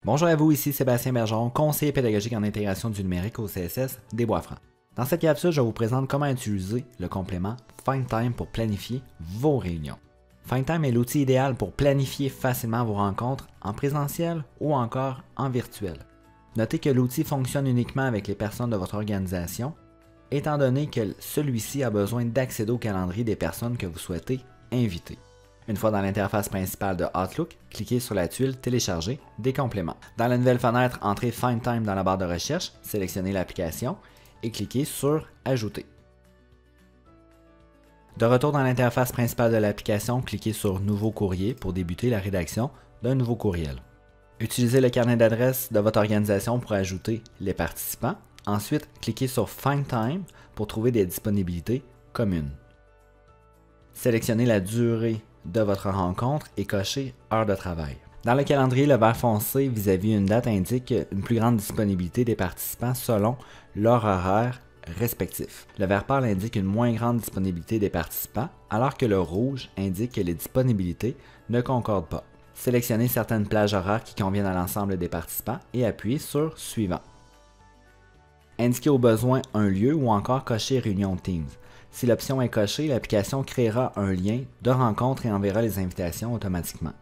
Bonjour à vous, ici Sébastien Bergeron, conseiller pédagogique en intégration du numérique au CSS des Bois-Francs. Dans cette capsule, je vous présente comment utiliser le complément FindTime pour planifier vos réunions. FindTime est l'outil idéal pour planifier facilement vos rencontres en présentiel ou encore en virtuel. Notez que l'outil fonctionne uniquement avec les personnes de votre organisation, étant donné que celui-ci a besoin d'accéder au calendrier des personnes que vous souhaitez inviter. Une fois dans l'interface principale de Outlook, cliquez sur la tuile Télécharger des compléments. Dans la nouvelle fenêtre, entrez FindTime dans la barre de recherche, sélectionnez l'application et cliquez sur Ajouter. De retour dans l'interface principale de l'application, cliquez sur Nouveau courrier pour débuter la rédaction d'un nouveau courriel. Utilisez le carnet d'adresses de votre organisation pour ajouter les participants. Ensuite, cliquez sur FindTime pour trouver des disponibilités communes. Sélectionnez la durée de votre rencontre et cochez Heure de travail. Dans le calendrier, le vert foncé vis-à-vis une date indique une plus grande disponibilité des participants selon leur horaire respectif. Le vert pâle indique une moins grande disponibilité des participants, alors que le rouge indique que les disponibilités ne concordent pas. Sélectionnez certaines plages horaires qui conviennent à l'ensemble des participants et appuyez sur Suivant. Indiquez au besoin un lieu ou encore cochez Réunion Teams. Si l'option est cochée, l'application créera un lien de rencontre et enverra les invitations automatiquement.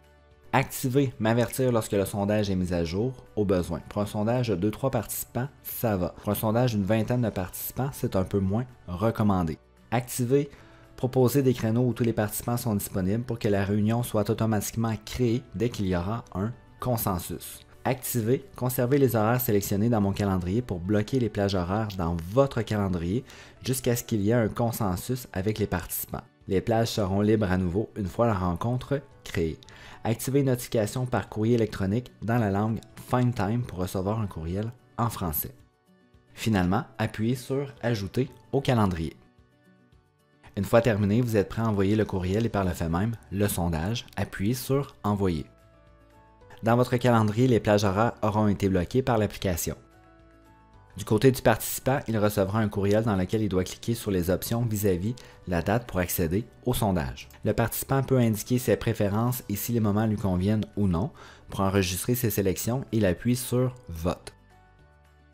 Activez M'avertir lorsque le sondage est mis à jour au besoin. Pour un sondage de 2-3 participants, ça va. Pour un sondage d'une vingtaine de participants, c'est un peu moins recommandé. Activez Proposer des créneaux où tous les participants sont disponibles pour que la réunion soit automatiquement créée dès qu'il y aura un consensus. Activez Conserver les horaires sélectionnés dans mon calendrier pour bloquer les plages horaires dans votre calendrier jusqu'à ce qu'il y ait un consensus avec les participants. Les plages seront libres à nouveau une fois la rencontre créée. Activez Notification par courrier électronique dans la langue FindTime pour recevoir un courriel en français. Finalement, appuyez sur Ajouter au calendrier. Une fois terminé, vous êtes prêt à envoyer le courriel et par le fait même, le sondage. Appuyez sur Envoyer. Dans votre calendrier, les plages horaires auront été bloquées par l'application. Du côté du participant, il recevra un courriel dans lequel il doit cliquer sur les options vis-à-vis la date pour accéder au sondage. Le participant peut indiquer ses préférences et si les moments lui conviennent ou non. Pour enregistrer ses sélections, il appuie sur Vote.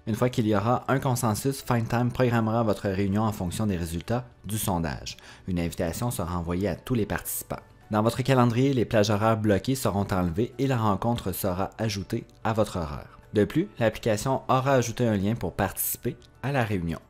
Une fois qu'il y aura un consensus, FindTime programmera votre réunion en fonction des résultats du sondage. Une invitation sera envoyée à tous les participants. Dans votre calendrier, les plages horaires bloquées seront enlevées et la rencontre sera ajoutée à votre horaire. De plus, l'application aura ajouté un lien pour participer à la réunion.